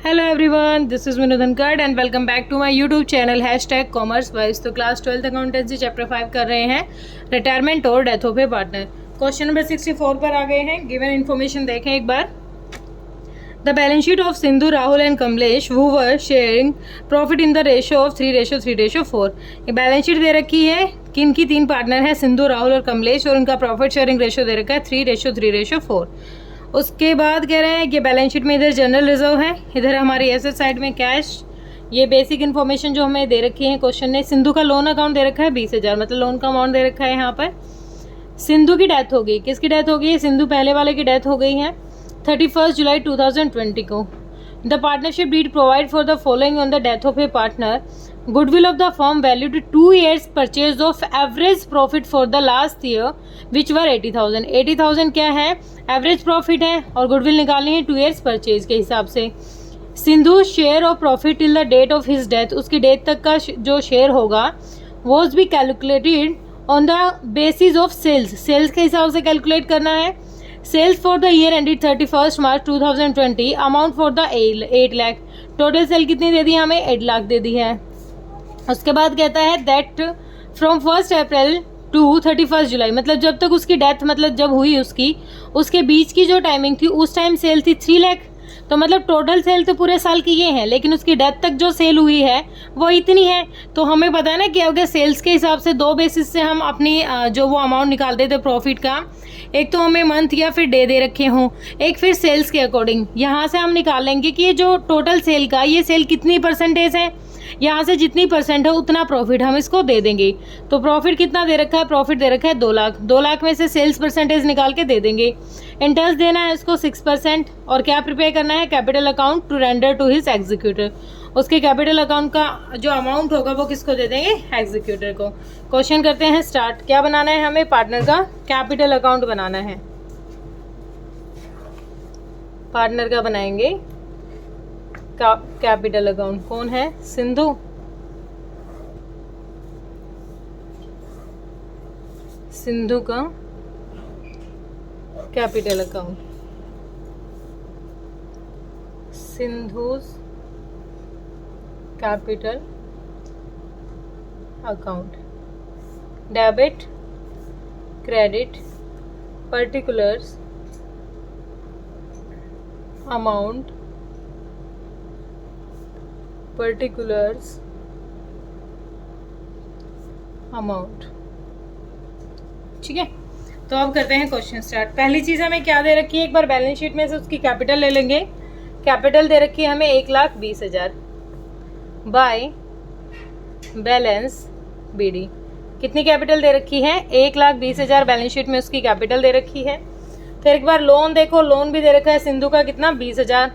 Hello everyone, this is Vinod Dhankhar and welcome back to my YouTube channel #commerce wise. तो class 12th accountancy chapter 5 कर रहे हैं, retirement और death of a partner. Question number 64 पर आ गए हैं। गिवन इन्फॉर्मेशन देखें एक बार। The balance sheet of Sindhu, Rahul and Kamlesh who were sharing profit in the ratio of 3:3:4। ये बैलेंस शीट दे रखी है। किन की तीन पार्टनर है, सिंधु, राहुल और कमलेश, और उनका प्रॉफिट शेयरिंग रेशो दे रखा है 3:3:4। उसके बाद कह रहे हैं कि बैलेंस शीट में इधर जनरल रिजर्व है, इधर हमारी एसेट साइड में कैश। ये बेसिक इन्फॉर्मेशन जो हमें दे रखी है क्वेश्चन ने। सिंधु का लोन अकाउंट दे रखा है 20,000, मतलब लोन का अमाउंट दे रखा है यहाँ पर। सिंधु की डेथ हो गई, किसकी डेथ हो गई है? सिंधु पहले वाले की डेथ हो गई है 31 जुलाई 2020 को। The partnership deed provide for the following on the death of a partner. Goodwill of the firm value to 2 years purchase of average profit for the last year which were 80,000। 80,000 क्या है? Average profit है, और goodwill निकालनी है 2 years purchase के हिसाब से। Sindhu share of profit till the date of his death, उसकी डेथ तक का जो शेयर होगा was be calculated on the basis of sales. Sales के हिसाब से कैलकुलेट करना है। Sales for the year ended 31 March 2020, amount for the 8 lakh. Total sale कितनी दे दी हमें? 8 लाख दे दी है। उसके बाद कहता है दैट फ्रॉम 1 अप्रैल टू 31 जुलाई, मतलब जब तक उसकी डेथ, मतलब जब हुई उसके बीच की जो टाइमिंग थी उस टाइम सेल थी 3 लाख। तो मतलब टोटल सेल तो पूरे साल की ये है, लेकिन उसकी डेथ तक जो सेल हुई है वो इतनी है। तो हमें पता है ना कि अगर सेल्स के हिसाब से दो बेसिस से हम अपनी जो वो अमाउंट निकालते थे प्रॉफिट का, एक तो हमें मंथ या फिर डे दे रखे हों, एक फिर सेल्स के अकॉर्डिंग। यहाँ से हम निकाल लेंगे कि ये जो टोटल सेल का, ये सेल कितनी परसेंटेज है, यहाँ से जितनी परसेंट है उतना प्रॉफिट हम इसको दे देंगे। तो प्रॉफिट कितना दे रखा है? प्रॉफिट दे रखा है 2 लाख। 2 लाख में से सेल्स परसेंटेज निकाल के दे देंगे। इंटरेस्ट देना है इसको 6%, और क्या प्रिपेयर करना है? Capital account to render to his executor. उसके कैपिटल अकाउंट का जो अमाउंट होगा वो किसको दे देंगे? एग्जीक्यूटर को। क्वेश्चन करते हैं स्टार्ट। क्या बनाना है हमें? पार्टनर का कैपिटल अकाउंट बनाना है। पार्टनर का बनाएंगे कैपिटल अकाउंट। कौन है? सिंधु। सिंधु का capital account, Sindhu's capital account. Debit, credit, particulars, amount, particulars, amount. ठीक है, तो अब करते हैं क्वेश्चन स्टार्ट। पहली चीज़ हमें क्या दे रखी है? एक बार बैलेंस शीट में से उसकी कैपिटल ले लेंगे। कैपिटल दे रखी है हमें 1,20,000 बाय बैलेंस बीडी। कितनी कैपिटल दे रखी है? 1,20,000 बैलेंस शीट में उसकी कैपिटल दे रखी है। फिर एक बार लोन देखो, लोन भी दे रखा है सिंधु का कितना? 20,000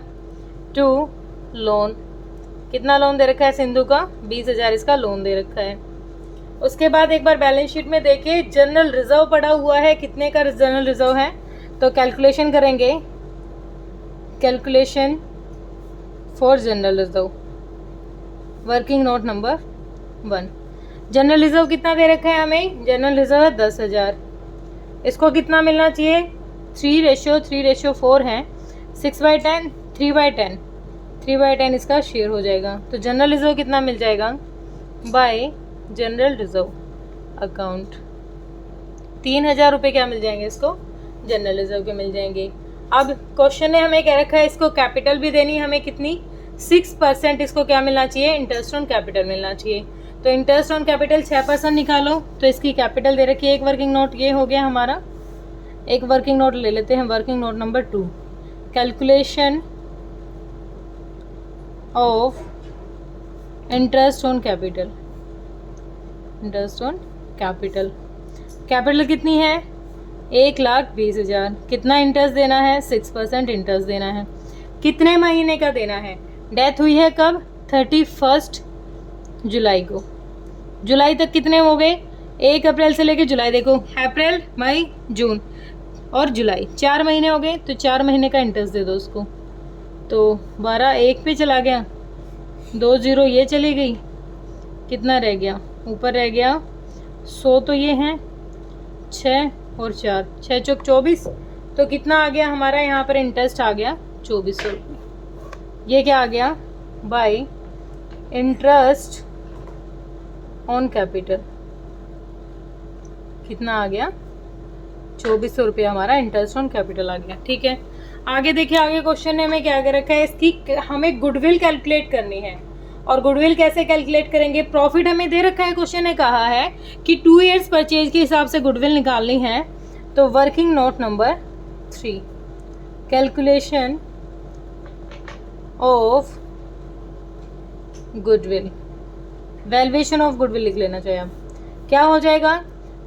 टू लोन। कितना लोन दे रखा है सिंधु का? 20,000 इसका लोन दे रखा है। उसके बाद एक बार बैलेंस शीट में देखिए, जनरल रिजर्व पड़ा हुआ है। कितने का जनरल रिजर्व है? तो कैलकुलेशन करेंगे। Calculation for general reserve, working note number 1। General reserve कितना दे रखा है हमें? जनरल रिजर्व है 10,000। इसको कितना मिलना चाहिए? 3:3:4 है। 6/10, 3/10, 3/10 इसका शेयर हो जाएगा। तो जनरल रिजर्व कितना मिल जाएगा? बाय जनरल रिजर्व अकाउंट 3,000 रुपये क्या मिल जाएंगे इसको? जनरल रिजर्व के मिल जाएंगे। अब क्वेश्चन ने हमें कह रखा है इसको कैपिटल भी देनी है हमें कितनी? 6%। इसको क्या मिलना चाहिए? इंटरेस्ट ऑन कैपिटल मिलना चाहिए। तो इंटरेस्ट ऑन कैपिटल 6% निकालो। तो इसकी कैपिटल दे रखी है एक वर्किंग नोट, ये हो गया हमारा। एक वर्किंग नोट ले लेते हैं, working note number 2। Calculation of interest on capital. Interest on capital, capital कितनी है? 1,20,000। कितना इंटरेस्ट देना है? 6% इंटरेस्ट देना है। कितने महीने का देना है? डेथ हुई है कब? 31 जुलाई को। जुलाई तक कितने हो गए? 1 अप्रैल से लेके जुलाई, देखो अप्रैल, मई, जून और जुलाई, 4 महीने हो गए। तो 4 महीने का इंटरेस्ट दे दो उसको। तो 12 1 पे चला गया, 2 0 ये चली गई, कितना रह गया? ऊपर रह गया 100। तो ये हैं 6 और 4, 6 चौक 24। तो कितना आ गया हमारा यहाँ पर? इंटरेस्ट आ गया 2400 रुपये। ये क्या आ गया, बाय इंटरेस्ट ऑन कैपिटल, कितना आ गया, 2400 रुपये हमारा इंटरेस्ट ऑन कैपिटल आ गया। ठीक है, आगे देखिए, आगे क्वेश्चन ने हमें क्या कर रखा है, इसकी हमें गुडविल कैलकुलेट करनी है। और गुडविल कैसे कैलकुलेट करेंगे, प्रॉफिट हमें दे रखा है, क्वेश्चन ने कहा है कि 2 ईयर्स परचेज के हिसाब से गुडविल निकालनी है। तो working note number 3, calculation of goodwill, valuation of goodwill लिख लेना चाहिए। अब क्या हो जाएगा,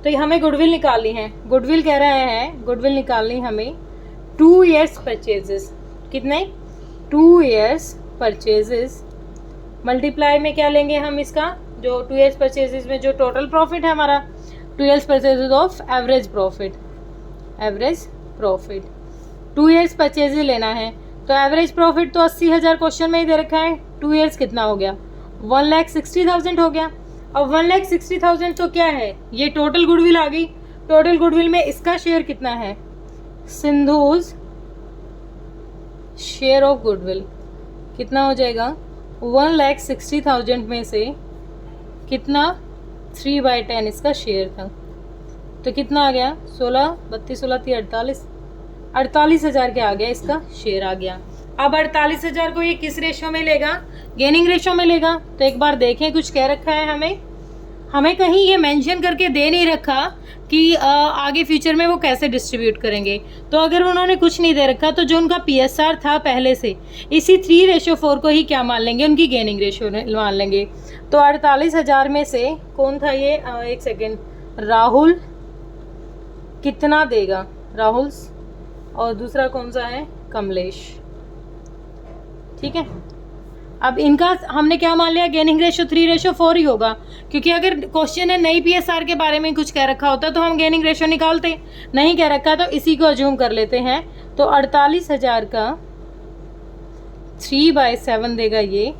तो ये हमें गुडविल निकालनी है, गुडविल कह रहे हैं, गुडविल निकालनी हमें 2 ईयर्स परचेजेस, कितने, 2 ईयर्स परचेजेस, मल्टीप्लाई में क्या लेंगे हम इसका, जो 2 ईयर्स परचेजेस में जो टोटल प्रॉफिट है हमारा, 2 years purchases of average profit, average profit 2 years purchases लेना है। तो एवरेज प्रॉफिट तो 80,000 क्वेश्चन में ही दे रखा है, 2 ईयर्स कितना हो गया, 1,60,000 हो गया। अब 1,60,000 तो क्या है, ये टोटल गुडविल आ गई। टोटल गुडविल में इसका शेयर कितना है, सिंधुज शेयर ऑफ गुडविल कितना हो जाएगा, 1,60,000 में से कितना, 3/10 इसका शेयर था, तो कितना आ गया, 16, 32, 16, 38, 48,000 के आ गया, इसका शेयर आ गया। अब 48,000 को ये किस रेशो में लेगा, गेनिंग रेशो में लेगा। तो एक बार देखें, कुछ कह रखा है हमें कहीं ये मेंशन करके दे नहीं रखा कि आगे फ्यूचर में वो कैसे डिस्ट्रीब्यूट करेंगे। तो अगर उन्होंने कुछ नहीं दे रखा, तो जो उनका PSR था पहले से, इसी 3:4 को ही क्या मान लेंगे, उनकी गेनिंग रेशो मान लेंगे। तो 48,000 में से कौन था ये, एक सेकेंड, राहुल कितना देगा, राहुल, और दूसरा कौन सा है, कमलेश। ठीक है, अब इनका हमने क्या मान लिया, गेनिंग रेशो 3:4 ही होगा, क्योंकि अगर क्वेश्चन है नई PSR के बारे में कुछ कह रखा होता तो हम गेनिंग रेशो निकालते, नहीं कह रखा तो इसी को अज्यूम कर लेते हैं। तो 48,000 का 3/7 देगा ये,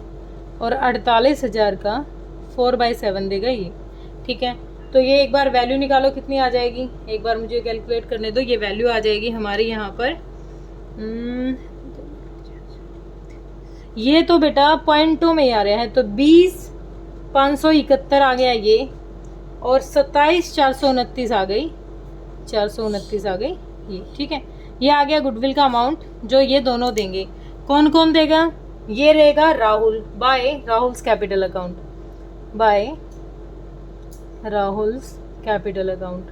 और 48,000 का 4/7 देगा ये। ठीक है, तो ये एक बार वैल्यू निकालो, कितनी आ जाएगी, एक बार मुझे कैलकुलेट करने दो। ये वैल्यू आ जाएगी हमारी यहाँ पर, ये तो बेटा पॉइंटों में ही आ रहा है, तो 20,571 आ गया ये, और 27,429 आ गई, 429 आ गई ये। ठीक है, ये आ गया गुडविल का अमाउंट जो ये दोनों देंगे। कौन कौन देगा, ये रहेगा Rahul, by Rahul's capital account, by Rahul's capital account.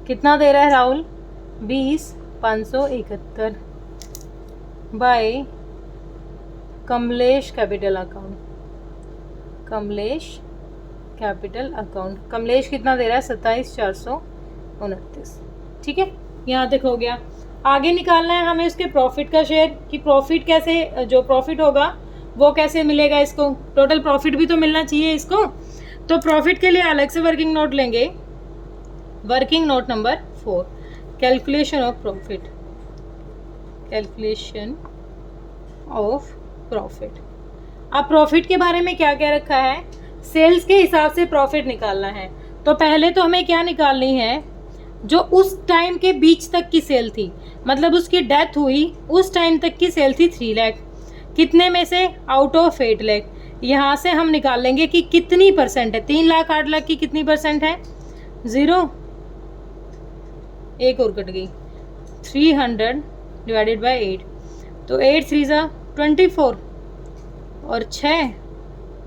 कितना दे रहा है Rahul, 20,571, by Kamlesh capital account, Kamlesh capital account, Kamlesh कितना दे रहा है, 27,429। ठीक है, यहाँ तक हो गया। आगे निकालना है हमें उसके प्रॉफिट का शेयर, कि प्रॉफिट कैसे, जो प्रॉफिट होगा वो कैसे मिलेगा इसको, टोटल प्रॉफिट भी तो मिलना चाहिए इसको। तो प्रॉफिट के लिए अलग से वर्किंग नोट लेंगे, working note number 4, calculation of profit, calculation of profit. अब प्रॉफिट के बारे में क्या क्या रखा है, सेल्स के हिसाब से प्रॉफिट निकालना है। तो पहले तो हमें क्या निकालनी है, जो उस टाइम के बीच तक की सेल थी, मतलब उसकी डेथ हुई उस टाइम तक की सेल थी 3 लाख, कितने में से, आउट ऑफ 8 लाख। यहाँ से हम निकाल लेंगे कि कितनी परसेंट है, 3 लाख 8 लाख की कितनी परसेंट है, 0, एक और कट गई, 300 डिवाइडेड बाय 8, तो 8 3 ज़ा 24, और 6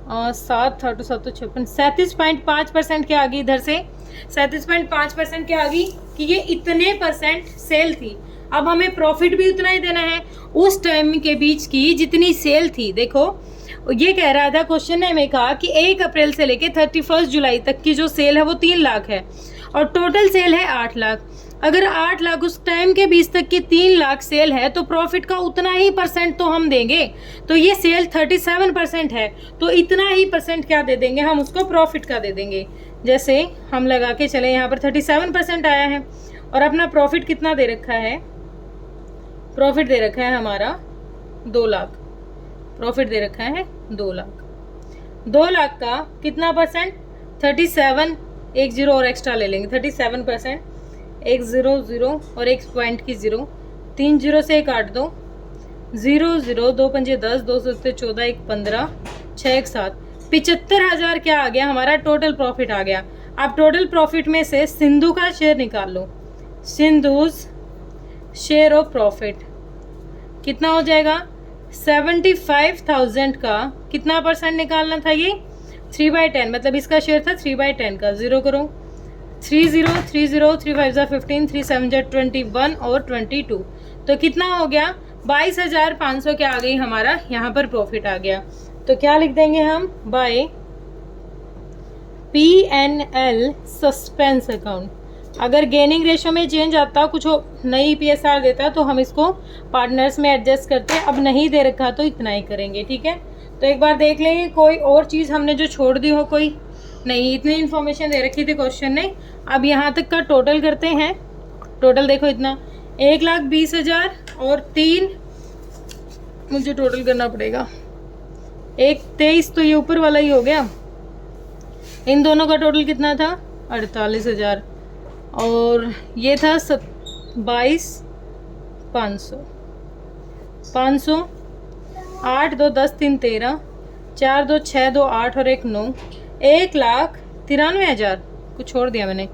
और 7 था तो 7 तो 56, 37.5% क्या आ गई इधर से, 37.5% क्या आ गई, कि ये इतने परसेंट सेल थी। अब हमें प्रॉफिट भी उतना ही देना है, उस टाइम के बीच की जितनी सेल थी। देखो ये कह रहा था क्वेश्चन ने हमें कहा कि 1 अप्रैल से लेके 31 जुलाई तक की जो सेल है वो 3 लाख है, और टोटल सेल है 8 लाख। अगर 8 लाख उस टाइम के बीच तक की 3 लाख सेल है, तो प्रॉफिट का उतना ही परसेंट तो हम देंगे। तो ये सेल 37% है, तो इतना ही परसेंट क्या दे देंगे हम उसको, प्रॉफिट का दे देंगे। जैसे हम लगा के चले, यहाँ पर 37% आया है, और अपना प्रॉफिट कितना दे रखा है, प्रॉफिट दे रखा है हमारा 2 लाख, प्रॉफिट दे रखा है 2 लाख। 2 लाख का कितना परसेंट, 37, एक जीरो और एक्स्ट्रा ले लेंगे, 37%, एक 0 0 और एक पॉइंट की 0, 3 जीरो से काट दो, 0 0 2 पंजे 10, 2 सत्ते 14, 1 15, 6 1 7, 75,000 क्या आ गया हमारा टोटल प्रॉफिट आ गया। अब टोटल प्रॉफिट में से सिंधु का शेयर निकाल लो। सिंधुज शेयर ऑफ प्रॉफिट कितना हो जाएगा? 75,000 का कितना परसेंट निकालना था? ये 3/10, मतलब इसका शेयर था 3/10 का। 0 करो, 3 0 3 0, 3 5 जा 15, 3 7 जा 21 और 22, तो कितना हो गया? 22,500 क्या आ गई हमारा यहाँ पर प्रॉफिट आ गया। तो क्या लिख देंगे हम? By PNL suspense account. अगर गेनिंग रेशो में चेंज आता, कुछ नई PSR देता, तो हम इसको पार्टनर्स में एडजस्ट करते। अब नहीं दे रखा तो इतना ही करेंगे, ठीक है। तो एक बार देख लेंगे कोई और चीज़ हमने जो छोड़ दी हो, कोई नहीं, इतनी इन्फॉर्मेशन दे रखी थी क्वेश्चन ने। अब यहाँ तक का टोटल करते हैं। टोटल देखो इतना 1,20,000 और 3, मुझे टोटल करना पड़ेगा, 1,23, तो ये ऊपर वाला ही हो गया। इन दोनों का टोटल कितना था? 48,000 और ये था 22,500। 500, 8 2 10 3 13, 4 2 6 2 8 और 1 9, 1,93,000। कुछ छोड़ दिया मैंने,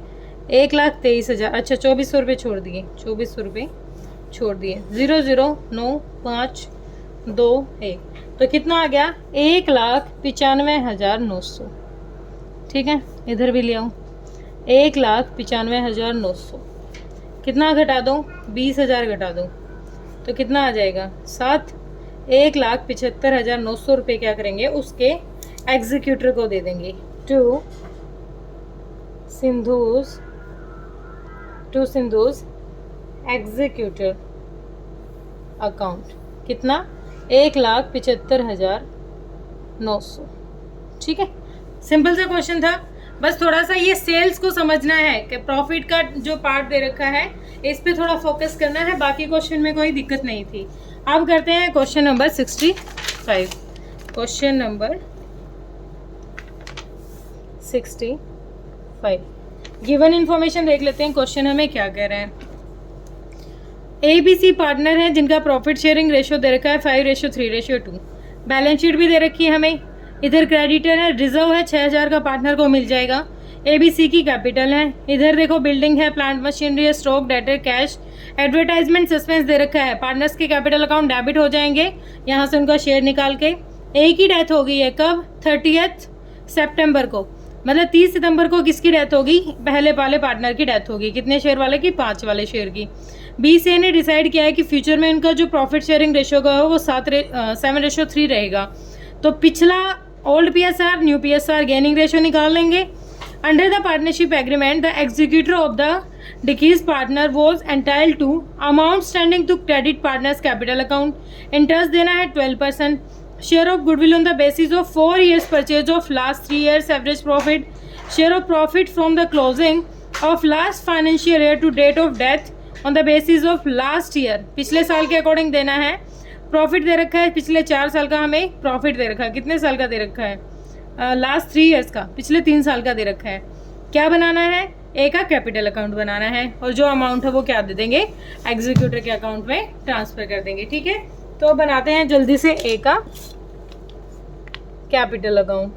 1,23,000। अच्छा 2,400 रुपये छोड़ दिए, 2,400 रुपये छोड़ दिए। 0 0 9 5 2 1, तो कितना आ गया? 1,95,900। ठीक है, इधर भी ले आऊँ, 1,95,900। कितना घटा दो? 20,000 घटा दो, तो कितना आ जाएगा? 7। 1,75,900 रुपये क्या करेंगे? उसके एग्जीक्यूटर को दे देंगे। टू सिंधुज एग्जीक्यूटर अकाउंट कितना? 1,75,900। ठीक है, सिंपल सा क्वेश्चन था। बस थोड़ा सा ये सेल्स को समझना है कि प्रॉफिट का जो पार्ट दे रखा है इस पे थोड़ा फोकस करना है, बाकी क्वेश्चन में कोई दिक्कत नहीं थी। अब करते हैं question number 65। Question number 65, given information देख लेते हैं क्वेश्चन हमें क्या कह रहे हैं। ABC पार्टनर है जिनका प्रॉफिट शेयरिंग रेशियो दे रखा है 5:3:2। बैलेंस शीट भी दे रखी है हमें। इधर क्रेडिटर है, रिजर्व है 6,000 का पार्टनर को मिल जाएगा। ABC की कैपिटल है। इधर देखो बिल्डिंग है, प्लांट मशीनरी है, stock, debtor, cash, advertisement, suspense दे रखा है। पार्टनर्स के कैपिटल अकाउंट डेबिट हो जाएंगे यहाँ से उनका शेयर निकाल के। एक ही डेथ हो गई है, कब? 30 सितंबर को, मतलब 30 सितंबर को किसकी डेथ होगी? पहले वाले पार्टनर की डेथ होगी। कितने शेयर वाले की? 5 वाले शेयर की। BCA ने डिसाइड किया है कि फ्यूचर में उनका जो प्रॉफिट शेयरिंग रेशियो का है वो 7:3 रहेगा। तो पिछला old PSR, new PSR, gaining ratio निकाल लेंगे। Under the partnership agreement the executor of the डिकीज partner was entitled to amount standing to credit partner's capital account. Interest देना है 12%। Share of goodwill on the basis of 4 years purchase of last 3 years average profit. Share of profit from the closing of last financial year to date of death on the basis of last year, पिछले साल के according देना है। Profit दे रखा है पिछले 4 साल का, हमें प्रॉफिट दे रखा है कितने साल का दे रखा है? लास्ट 3 years का, पिछले 3 साल का दे रखा है। क्या बनाना है? ए का कैपिटल अकाउंट बनाना है और जो अमाउंट है वो क्या दे देंगे? एग्जीक्यूटर के अकाउंट में ट्रांसफर कर देंगे। ठीक है, तो बनाते हैं जल्दी से ए का कैपिटल अकाउंट।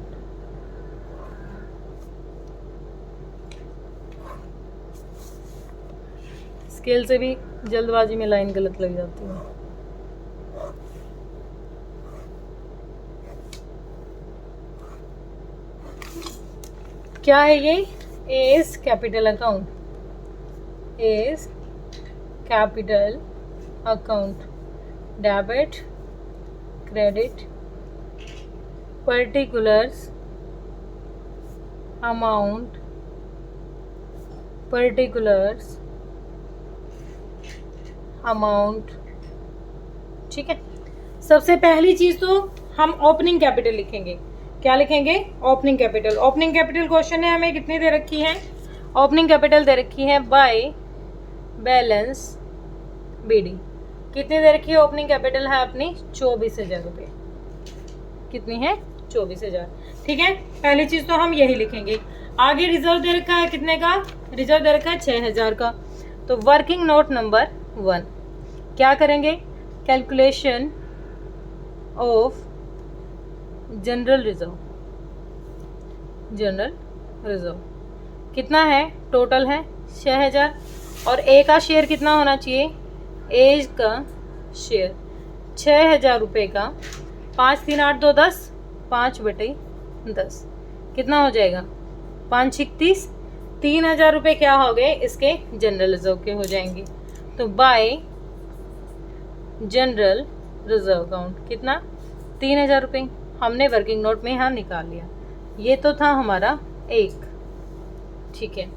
स्केल से भी जल्दबाजी में लाइन गलत लग जाती है। क्या है ये? A's capital account, A's capital account, debit, credit, particulars, amount, particulars, amount. ठीक है, सबसे पहली चीज तो हम ओपनिंग कैपिटल लिखेंगे। क्या लिखेंगे? Opening capital. Opening capital question है हमें कितनी दे रखी है? ओपनिंग कैपिटल दे रखी है बाय बैलेंस BD। कितनी दे रखी है? ओपनिंग कैपिटल है अपनी 24,000 रुपये। कितनी है? 24,000। ठीक है, पहली चीज तो हम यही लिखेंगे। आगे रिजर्व दे रखा है कितने का? रिजर्व दे रखा है 6,000 का। तो वर्किंग नोट नंबर 1 क्या करेंगे? Calculation of general reserve. General reserve कितना है, टोटल है 6000 और ए का शेयर कितना होना चाहिए, ए का शेयर 6000 रुपये का 5 3 8 2 10, 5/10 कितना हो जाएगा 5 36, 3000 रुपये क्या हो गए इसके जनरल रिजर्व के हो जाएंगे। तो बाय जनरल रिजर्व अकाउंट कितना 3000 रुपये हमने वर्किंग नोट में यहाँ निकाल लिया। ये तो था हमारा एक, ठीक है।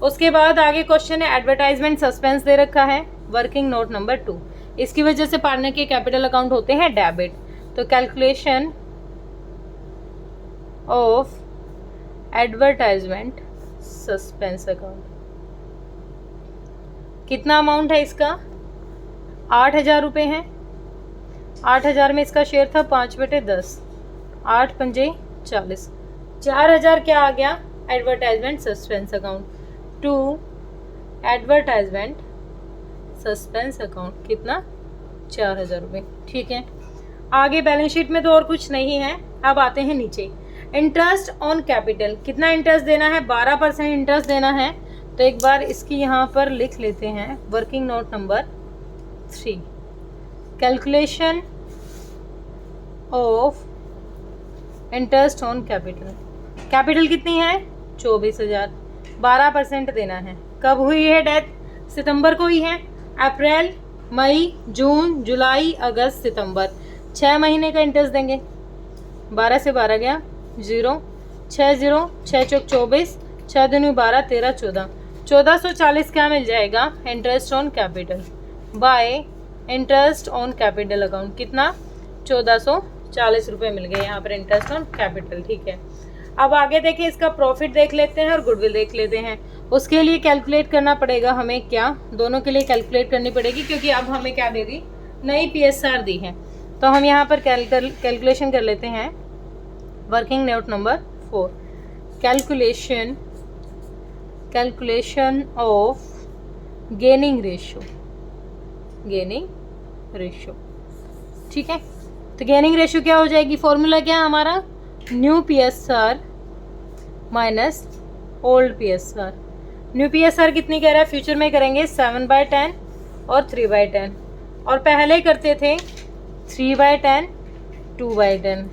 उसके बाद आगे क्वेश्चन है एडवर्टाइजमेंट सस्पेंस दे रखा है, वर्किंग नोट नंबर 2। इसकी वजह से पार्टनर के कैपिटल अकाउंट होते हैं डेबिट। तो calculation of advertisement suspense account कितना अमाउंट है इसका 8000 रुपये है। 8000 में इसका शेयर था 5/10, 8 पंजे 40, 4000 क्या आ गया advertisement suspense account to advertisement suspense account कितना 4000 रुपये, ठीक है। आगे बैलेंस शीट में तो और कुछ नहीं है। अब आते हैं नीचे, इंटरेस्ट ऑन कैपिटल कितना इंटरेस्ट देना है, 12% इंटरेस्ट देना है। तो एक बार इसकी यहाँ पर लिख लेते हैं working note number 3, calculation of interest on capital. Capital कितनी है 24,000, 12% देना है। कब हुई है डेथ, सितंबर को ही है। अप्रैल, मई, जून, जुलाई, अगस्त, सितंबर, 6 महीने का इंटरेस्ट देंगे। 12 से 12 गया 0, 6 0, 6 चौक 24, 6 दूनी 12, 13 14, 1440 क्या मिल जाएगा interest on capital by interest on capital account कितना 1440 रुपये मिल गए यहाँ पर इंटरेस्ट ऑन कैपिटल, ठीक है। अब आगे देखें, इसका प्रॉफिट देख लेते हैं और गुडविल देख लेते हैं। उसके लिए कैलकुलेट करना पड़ेगा हमें, क्या दोनों के लिए कैलकुलेट करनी पड़ेगी क्योंकि अब हमें क्या दे दी, नई PSR दी है। तो हम यहाँ पर कैलकुलेशन कर लेते हैं working note number 4, calculation of gaining ratio, ठीक है। तो गेनिंग रेशियो क्या हो जाएगी, फॉर्मूला क्या है हमारा, new PSR minus old PSR। New PSR कितनी कह रहा है, फ्यूचर में करेंगे 7/10 और 3/10 और पहले करते थे 3/10 2/10।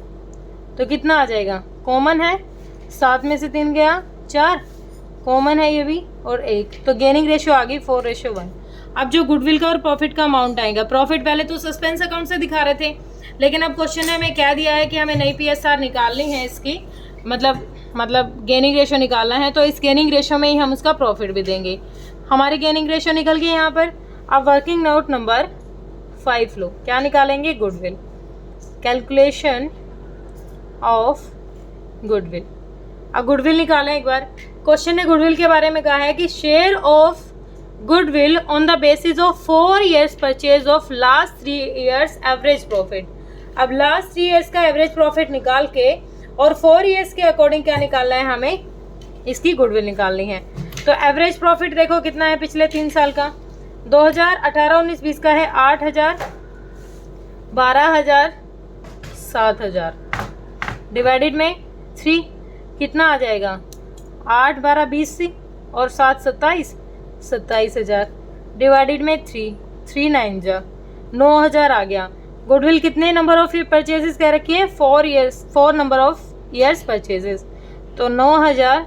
तो कितना आ जाएगा, कॉमन है 7 में से 3 गया 4, कॉमन है ये भी और 1, तो गेनिंग रेशियो आ गई 4:1। अब जो गुडविल का और प्रॉफिट का अमाउंट आएगा, प्रॉफिट पहले तो सस्पेंस अकाउंट से दिखा रहे थे, लेकिन अब क्वेश्चन में हमें क्या दिया है कि हमें नई PSR निकालनी है इसकी, मतलब गेनिंग रेशियो निकालना है। तो इस गेनिंग रेशियो में ही हम उसका प्रॉफिट भी देंगे। हमारी गेनिंग रेशियो निकल गई यहाँ पर। अब वर्किंग नोट नंबर 5 लो, क्या निकालेंगे, गुडविल, कैलकुलेशन ऑफ गुडविल। अब गुडविल निकालें एक बार। क्वेश्चन ने गुडविल के बारे में कहा है कि share of goodwill on the basis of 4 years purchase of last 3 years average profit. अब लास्ट 3 years का एवरेज प्रॉफिट निकाल के और 4 years के अकॉर्डिंग क्या निकालना है, हमें इसकी गुडविल निकालनी है। तो एवरेज प्रॉफिट देखो कितना है पिछले 3 साल का, 2018-19-20 का है 8000, 12000, 7000 डिवाइडेड में 3 कितना आ जाएगा, 8 12 20 और 7 27, 27000 डिवाइडेड में 3 9 जा 9000 आ गया। गुडविल कितने नंबर ऑफ परचेजेस कह रखी है, 4 नंबर ऑफ ईयर्स परचेजेस। तो 9000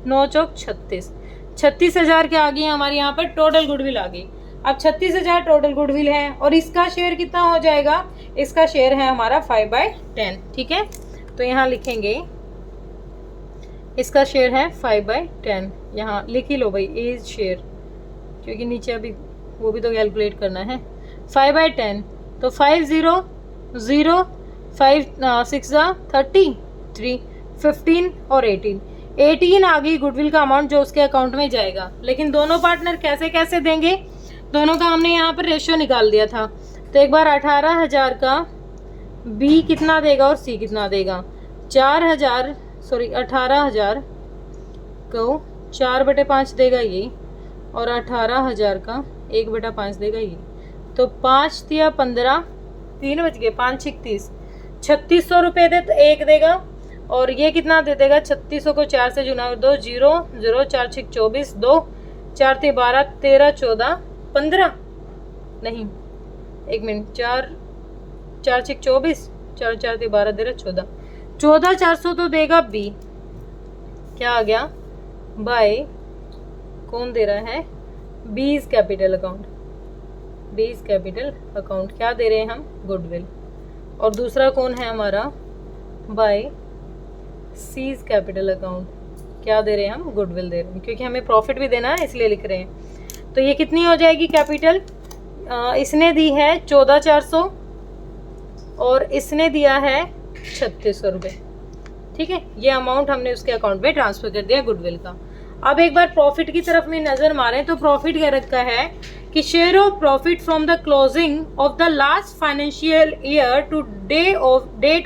9 चौक 36, 36,000 क्या आ गई हमारी यहाँ पर टोटल गुडविल आ गई। अब 36,000 टोटल गुडविल है और इसका शेयर कितना हो जाएगा, इसका शेयर है हमारा 5/10, ठीक है। तो यहाँ लिखेंगे इसका शेयर है 5/10, यहाँ लिख ही लो भाई एज शेयर, क्योंकि नीचे अभी वो भी तो कैलकुलेट करना है। 5/10 तो 5 0 0 5 6 33 15 और 18 आ गई गुडविल का अमाउंट जो उसके अकाउंट में जाएगा। लेकिन दोनों पार्टनर कैसे कैसे देंगे, दोनों का हमने यहाँ पर रेशियो निकाल दिया था। तो एक बार 18,000 का बी कितना देगा और सी कितना देगा, 18,000 को 4/5 देगा ये और 18,000 का 1/5 देगा ये। तो 5 दिया 15, 3 बच गए, 5 6 30, 3600 रुपये दे तो 1 देगा। और ये कितना दे देगा, 3600 को 4 से गुना 2, 0 0, 4 6 24, 2 4 3 12, 13 14 15, नहीं 1 मिनट, 4 4 6 24, 4 4 3 12 13 14, 14400 तो देगा बी। क्या आ गया, बाय कौन दे रहा है, बीज कैपिटल अकाउंट, बीज कैपिटल अकाउंट क्या दे रहे हैं हम, गुडविल। और दूसरा कौन है हमारा, बाय सीज कैपिटल अकाउंट, क्या दे रहे हैं हम, गुडविल दे रहे हैं, क्योंकि हमें प्रॉफिट भी देना है इसलिए लिख रहे हैं। तो ये कितनी हो जाएगी कैपिटल, इसने दी है 14400 और इसने दिया है 3600 रुपये। ठीक है, ये अमाउंट हमने उसके अकाउंट में ट्रांसफर कर दिया गुडविल का। अब एक बार प्रॉफिट की तरफ में नजर मारें तो प्रॉफिट क्या रखा है कि share of profit from the closing of the last financial year to date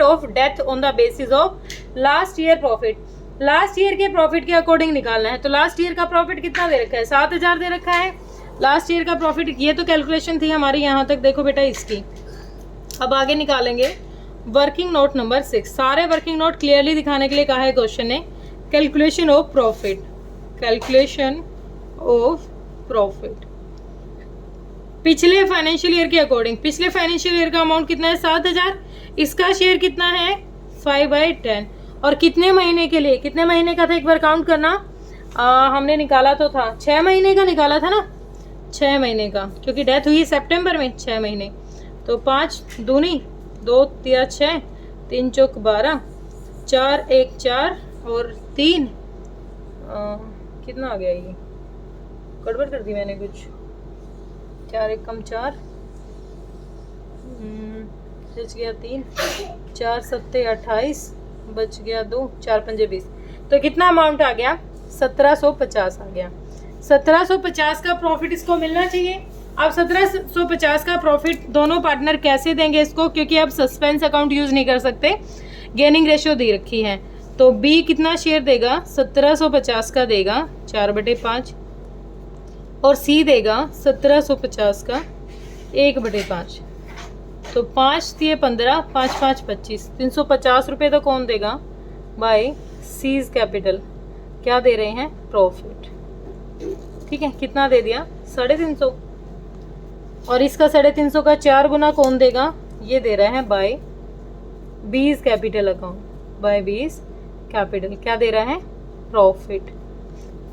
of death on the basis of last year profit. Last year के प्रॉफिट के अकॉर्डिंग निकालना है। तो लास्ट ईयर का प्रॉफिट कितना दे रखा है, 7000 दे रखा है लास्ट ईयर का प्रॉफिट। ये तो कैलकुलेशन थी हमारी यहाँ तक, देखो बेटा इसकी। अब आगे निकालेंगे वर्किंग नोट नंबर 6। सारे वर्किंग नोट क्लियरली दिखाने के लिए कहा है क्वेश्चन ने, calculation of profit, calculation of profit पिछले फाइनेंशियल ईयर के अकॉर्डिंग। पिछले फाइनेंशियल ईयर का अमाउंट कितना है, 7000। इसका शेयर कितना है, 5/10। और कितने महीने के लिए, कितने महीने का था एक बार काउंट करना, हमने निकाला तो था 6 महीने का निकाला था ना, 6 महीने का, क्योंकि डेथ हुई सितंबर में, 6 महीने। तो 5 दूनी 2 3 6, 3 चौक 12, 4 1 4 और 3 कितना आ गया, ये गड़बड़ कर दी मैंने कुछ, 4 1 कम 4, बच गया 3, 4 7 28, बच गया 2, 4 5 20। तो कितना अमाउंट आ गया, 1750 आ गया। 1750 का प्रॉफिट इसको मिलना चाहिए। अब 1750 का प्रॉफिट दोनों पार्टनर कैसे देंगे इसको, क्योंकि अब सस्पेंस अकाउंट यूज नहीं कर सकते, गेनिंग रेशियो दे रखी है। तो बी कितना शेयर देगा, 1750 का देगा 4/5 और सी देगा 1750 का 1/5। तो 5 दिए 15, 5 5 25, 350 रुपये तो कौन देगा, बाय सीज कैपिटल। क्या दे रहे हैं, प्रॉफिट। ठीक है, कितना दे दिया, 350। और इसका 350 का 4 गुना कौन देगा, ये दे रहा है by B's capital account, by B's capital. क्या दे रहा है, प्रॉफिट।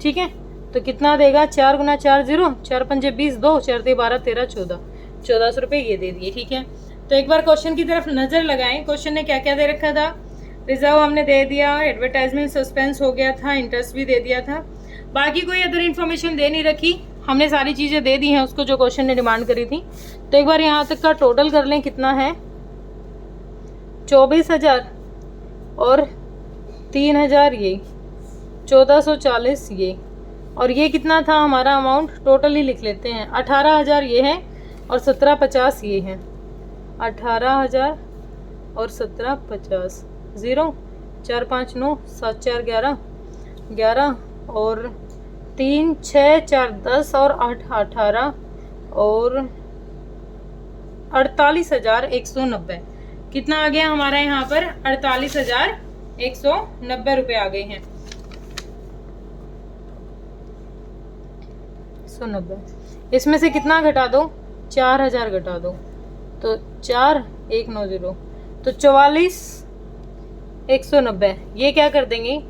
ठीक है, तो कितना देगा, 4 गुना 4 0, 4 5 20, 2 4 3 12 13 14, 1400 रुपये ये दे दिए। ठीक है, तो एक बार क्वेश्चन की तरफ नजर लगाएं। क्वेश्चन ने क्या क्या दे रखा था, रिजर्व हमने दे दिया, एडवर्टाइजमेंट सस्पेंस हो गया था, इंटरेस्ट भी दे दिया था, बाकी कोई अदर इन्फॉर्मेशन दे नहीं रखी, हमने सारी चीज़ें दे दी हैं उसको जो क्वेश्चन ने डिमांड करी थी। तो एक बार यहाँ तक का टोटल कर लें, कितना है, 24,000 और 3,000 ये, 1440 ये, और ये कितना था हमारा अमाउंट, टोटल ही लिख लेते हैं, 18,000 ये है और 1750 ये है, 18,000 और 1750, 0 4 5 9 7 4 11 11 और 3 6 4 10 और 8 18 और 48,190। कितना आ गया हमारा यहाँ पर, 48,190 रुपये आ गए हैं, 190। इसमें से कितना घटा दो, 4000 घटा दो, तो 4190, तो 44,190। ये क्या कर देंगे,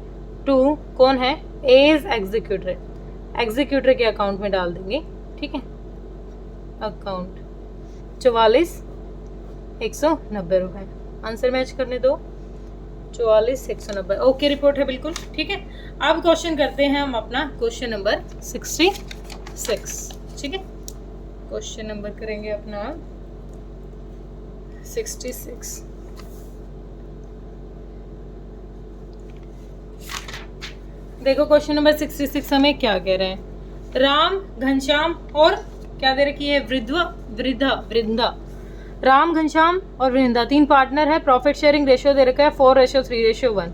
2 कौन है, एज एग्जीक्यूटर, एग्जीक्यूटर के अकाउंट में डाल देंगे। ठीक है, अकाउंट 44,190 रुपये, आंसर मैच करने दो, 44,190। ओके, रिपोर्ट है बिल्कुल। ठीक है, अब क्वेश्चन करते हैं हम अपना क्वेश्चन नंबर 66। ठीक है, क्वेश्चन नंबर करेंगे अपना 66। देखो क्वेश्चन नंबर 66 हमें क्या कह रहे हैं, राम घनश्याम और क्या दे रखी है, वृंदा। राम घनश्याम और वृंदा 3 पार्टनर है, प्रॉफिट शेयरिंग रेशियो दे रखा है 4:3:1।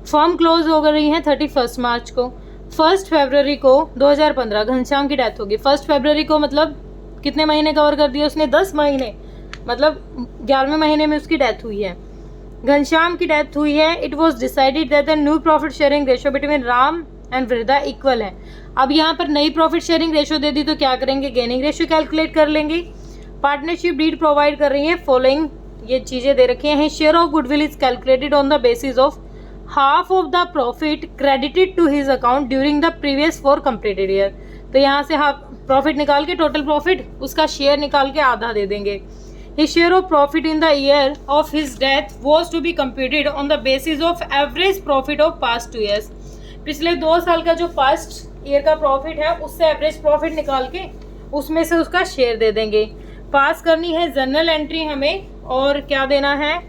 फर्म क्लोज हो रही है 31 मार्च को। 1 फरवरी को 2015 घनश्याम की डेथ होगी। 1 फरवरी को मतलब कितने महीने कवर कर दिए उसने? 10 महीने, मतलब 11वें महीने में उसकी डेथ हुई है। घनश्याम की डेथ हुई है। It was decided that the new profit sharing ratio between Ram and वृद्धा इक्वल है। अब यहाँ पर नई प्रॉफिट शेयरिंग रेशियो दे दी तो क्या करेंगे? गेनिंग रेशियो कैलकुलेट कर लेंगे। पार्टनरशिप डीड प्रोवाइड कर रही है फॉलोइंग, ये चीज़ें दे रखी हैं। Share of goodwill is calculated on the basis of half of the profit credited to his account during the previous 4 completed year. तो यहाँ से हाफ प्रॉफिट निकाल के टोटल प्रॉफिट उसका शेयर निकाल के आधा दे देंगे। His share of profit in the year of his death was to be computed on the basis of average profit of past 2 years. पिछले 2 साल का जो पास्ट ईयर का प्रॉफिट है उससे एवरेज प्रॉफिट निकाल के उसमें से उसका शेयर दे देंगे। पास करनी है जर्नल एंट्री हमें, और क्या देना है?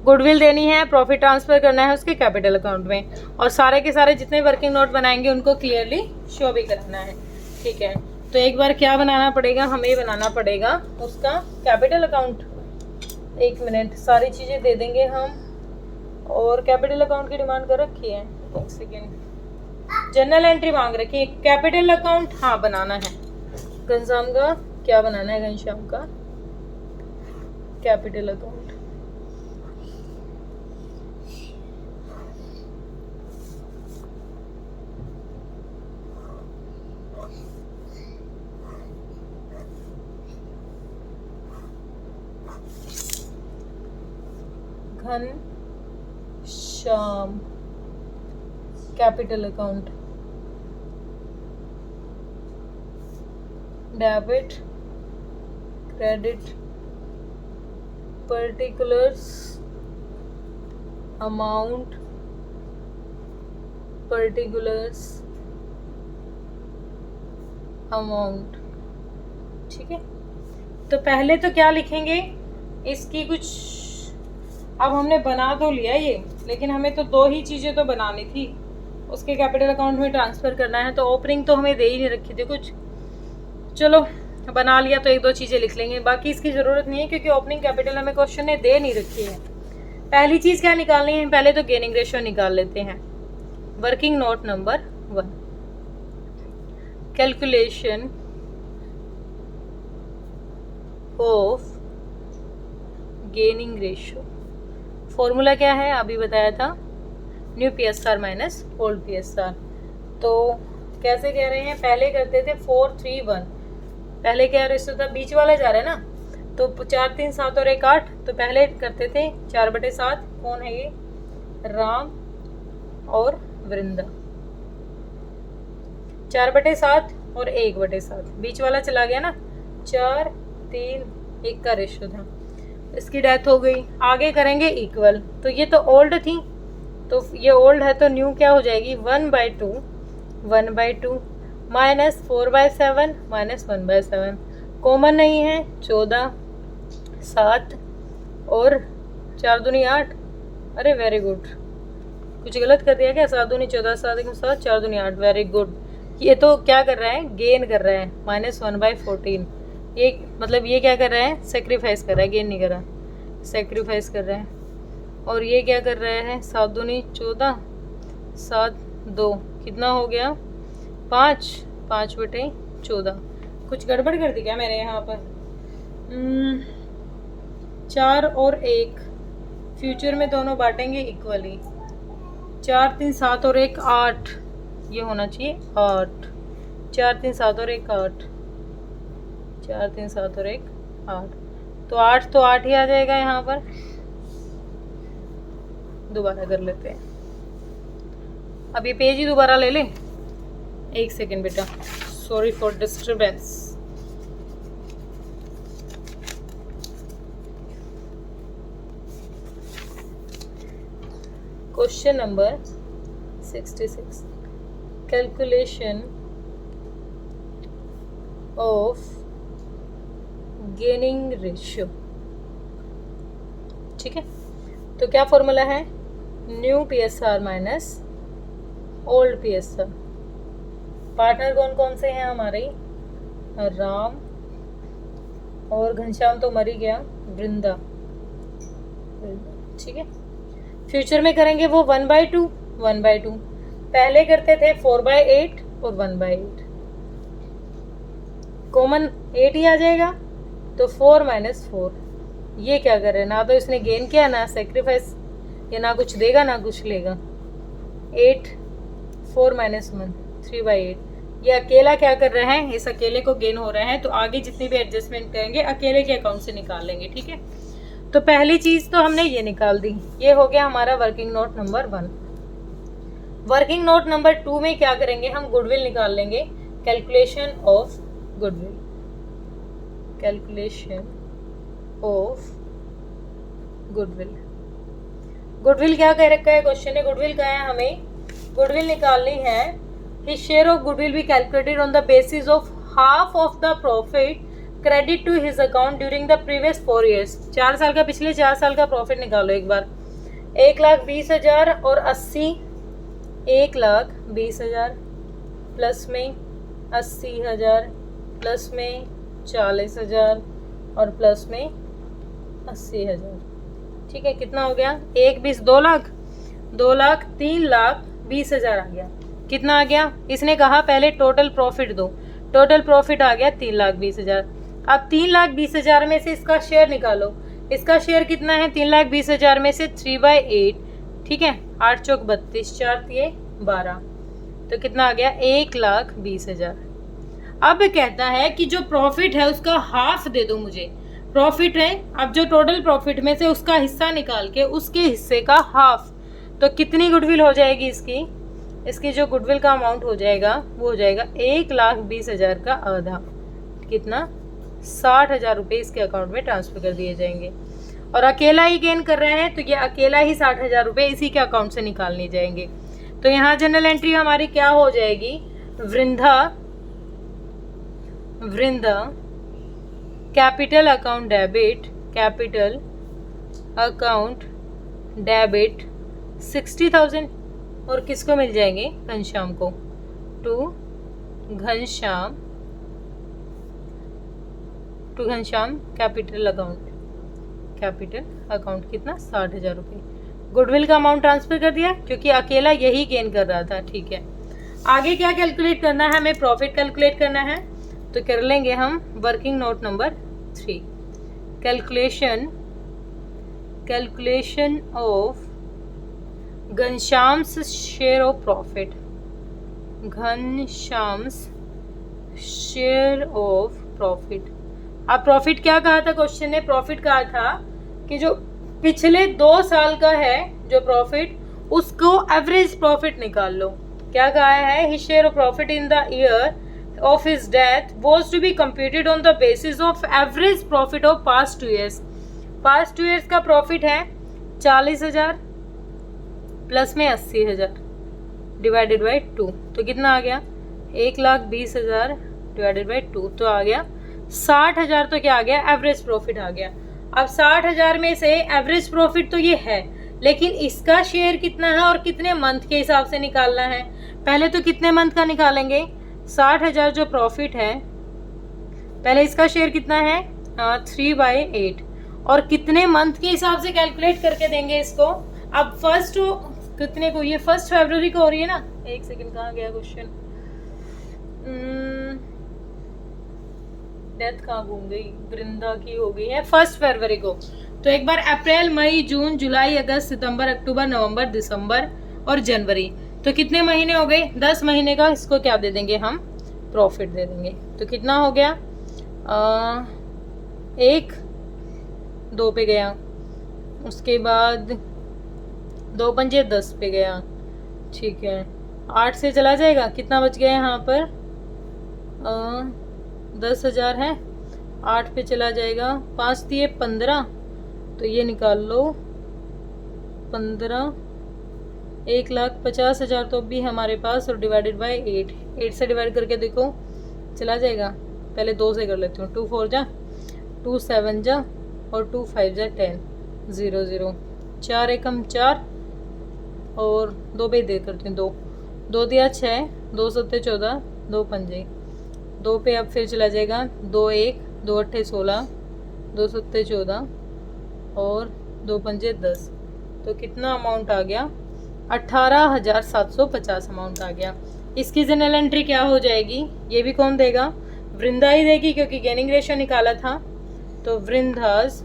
गुडविल देनी है, प्रॉफिट ट्रांसफर करना है उसके कैपिटल अकाउंट में, और सारे के सारे जितने वर्किंग नोट बनाएंगे उनको क्लियरली शो भी कराना है। ठीक है, तो एक बार क्या बनाना पड़ेगा? हमें बनाना पड़ेगा उसका कैपिटल अकाउंट। 1 मिनट, सारी चीज़ें दे देंगे हम, और कैपिटल अकाउंट की डिमांड कर रखी है। 1 सेकेंड, जनरल एंट्री मांग रखी है। कैपिटल अकाउंट हाँ बनाना है। घनश्याम का क्या बनाना है? घनश्याम का capital account. Ghanshyam capital account, debit credit particulars amount ठीक है। तो पहले तो क्या लिखेंगे इसकी कुछ, अब हमने बना तो लिया ये, लेकिन हमें तो 2 ही चीज़ें तो बनानी थी। उसके कैपिटल अकाउंट में ट्रांसफ़र करना है, तो ओपनिंग तो हमें दे ही नहीं रखी थी कुछ। चलो बना लिया तो 1-2 चीज़ें लिख लेंगे, बाकी इसकी ज़रूरत नहीं है क्योंकि ओपनिंग कैपिटल हमें क्वेश्चन ने दे नहीं रखी है। पहली चीज़ क्या निकालनी है? पहले तो गेनिंग रेशियो निकाल लेते हैं। Working note number 1, calculation of gaining ratio. Formula क्या है? अभी बताया था, new PSR minus old PSR। तो कैसे कह रहे हैं? पहले करते थे 4, 3, 1। पहले क्या रेशियो था? बीच वाला जा रहा है ना, तो 4, 3, 7 और 1, 8। तो पहले करते थे 4/7। कौन है ये? राम और वृंदा। 4/7 और 1/7, बीच वाला चला गया ना, 4, 3, 1 का रेशियो था। इसकी डेथ हो गई। आगे करेंगे इक्वल, तो ये तो ओल्ड थी, तो ये ओल्ड है तो न्यू क्या हो जाएगी? 1/2 माइनस 4/7 माइनस 1/7। कॉमन नहीं है, 14, 7 और 4 दूनी 8। अरे वेरी गुड, कुछ गलत कर दिया क्या? 7 दूनी 14, 7 1 7, 4 दूनी 8। Very good. ये तो क्या कर रहा है? गेन कर रहा है, -1/14। ये मतलब ये क्या कर रहा है? सेक्रीफाइस कर रहा है, गेन नहीं कर रहा, सेक्रीफाइस कर रहा है। और ये क्या कर रहा है? 7 दूनी 14, 7 2 कितना हो गया? 5/14। कुछ गड़बड़ कर दी क्या मैंने यहाँ पर? 4 और 1 फ्यूचर में दोनों बांटेंगे इक्वली। 4 3 7 और 1 8, ये होना चाहिए 8। 4 3 7 और 1 8, 4 3 7 और 1 8, तो 8 ही आ जाएगा यहाँ पर। दोबारा कर लेते हैं, अब ये पेज ही दोबारा ले लें। 1 सेकेंड बेटा, sorry for disturbance. Question number 66, calculation of gaining ratio. ठीक है, तो क्या फॉर्मूला है? New PSR minus old PSR। Partner कौन कौन से हैं हमारे? राम और घनश्याम तो मर ही गया, वृंदा। ठीक है, फ्यूचर में करेंगे वो 1/2। पहले करते थे 4/8 और 1/8। कॉमन 8 ही आ जाएगा। तो 4 माइनस 4, ये क्या कर रहे हैं, ना तो इसने गेन किया ना सेक्रीफाइस, ये ना कुछ देगा ना कुछ लेगा। 8 4 माइनस 1 3/8। ये अकेला क्या कर रहा है, इस अकेले को गेन हो रहा है, तो आगे जितनी भी एडजस्टमेंट करेंगे अकेले के अकाउंट से निकाल लेंगे। ठीक है, तो पहली चीज तो हमने ये निकाल दी, ये हो गया हमारा working note number 1। Working note number 2 में क्या करेंगे, हम गुडविल निकाल लेंगे। Calculation of goodwill, calculation of goodwill. Goodwill क्या कह रखा है क्वेश्चन ने, गुडविल का है हमें गुडविल निकालनी है। His share of goodwill be calculated on the basis of half of the profit credit to his account during the previous 4 years। 4 साल का, पिछले 4 साल का प्रॉफिट निकालो एक बार। 1,20,000 और 80, 1,20,000 प्लस में 80,000 प्लस में 40,000 और प्लस में 80,000। ठीक है, कितना हो गया, 1 20 2 लाख, 2 लाख 3,20,000 आ गया। कितना आ गया, इसने कहा पहले टोटल प्रॉफिट दो, टोटल प्रॉफिट आ गया 3,20,000। अब 3,20,000 में से इसका शेयर निकालो, इसका शेयर कितना है 3,20,000 में से 3/8। ठीक है, 8 चौक 32, 4 दिए 12, तो कितना आ गया 1,20,000। अब कहता है कि जो प्रॉफिट है उसका हाफ दे दो मुझे। प्रॉफिट है, अब जो टोटल प्रॉफिट में से उसका हिस्सा निकाल के उसके हिस्से का हाफ, तो कितनी गुडविल हो जाएगी इसकी, इसकी जो गुडविल का अमाउंट हो जाएगा वो हो जाएगा 1,20,000 का आधा। कितना, 60,000 रुपये इसके अकाउंट में ट्रांसफर कर दिए जाएंगे। और अकेला ही गेन कर रहे हैं तो ये अकेला ही 60,000 रुपये इसी के अकाउंट से निकालने जाएंगे। तो यहाँ जनरल एंट्री हमारी क्या हो जाएगी, Vrinda capital account debit, capital account debit 60,000। और किसको मिल जाएंगे, घनश्याम को, टू घनश्याम कैपिटल अकाउंट कितना, 60,000 रुपये। गुडविल का अमाउंट ट्रांसफर कर दिया क्योंकि अकेला यही गेन कर रहा था। ठीक है, आगे क्या कैलकुलेट करना है, हमें प्रॉफिट कैलकुलेट करना है, तो कर लेंगे हम working note number 3। Calculation of Ghanshyam's share of profit, Ghanshyam's share of profit. अब प्रॉफिट क्या कहा था क्वेश्चन ने, प्रॉफिट कहा था कि जो पिछले 2 साल का है जो प्रॉफिट, उसको एवरेज प्रॉफिट निकाल लो। क्या कहा है, his share of profit in the year of his death was to be computed on the basis of average profit of past 2 years। Past 2 years का प्रॉफिट है 40,000 प्लस में 80,000 डिवाइडेड बाई 2, तो कितना आ गया 1,20,000 डिवाइडेड बाई 2, तो आ गया 60,000। तो क्या आ गया, एवरेज प्रॉफिट आ गया। अब 60,000 में से एवरेज प्रॉफिट तो ये है, लेकिन इसका शेयर कितना है और कितने मंथ के हिसाब से निकालना है। पहले तो कितने मंथ का निकालेंगे, 60,000 जो प्रॉफिट है, पहले इसका शेयर कितना है 3/8, और कितने मंथ के हिसाब से कैलकुलेट करके देंगे इसको। अब फर्स्ट कितने को, ये 1 फरवरी को हो रही है ना, एक सेकंड, कहाँ गया क्वेश्चन, डेथ कहाँ घूम गई, वृंदा की हो गई है 1 फरवरी को। तो एक बार अप्रैल, मई, जून, जुलाई, अगस्त, सितंबर, अक्टूबर, नवंबर, दिसंबर और जनवरी, तो कितने महीने हो गए, 10 महीने का इसको क्या दे देंगे हम, प्रॉफिट दे देंगे। तो कितना हो गया, 1 2 पे गया, उसके बाद 2 पंजे 10 पे गया। ठीक है, 8 से चला जाएगा, कितना बच गया यहाँ पर 10,000 है, 8 पे चला जाएगा, 5 दिए 15, तो ये निकाल लो 15, 1,50,000 तो भी हमारे पास, और डिवाइडेड बाय 8 से डिवाइड करके देखो चला जाएगा। पहले 2 से कर लेती हूँ, 2 4 जा, 2 7 जा और 2 5 जा 10, 0 0, 4 एकम 4 और 2 पे दे करती हूँ, 2 दिया 6, 2 7 14, 2 पंजे 2 पे अब फिर चला जाएगा, 2 1, 2 8 16, 2 7 14 और 2 पंजे 10, तो कितना अमाउंट आ गया 18,750 अमाउंट आ गया। इसकी जनरल एंट्री क्या हो जाएगी, ये भी कौन देगा, वृंदा ही देगी क्योंकि गेनिंग रेशियो निकाला था, तो वृंदास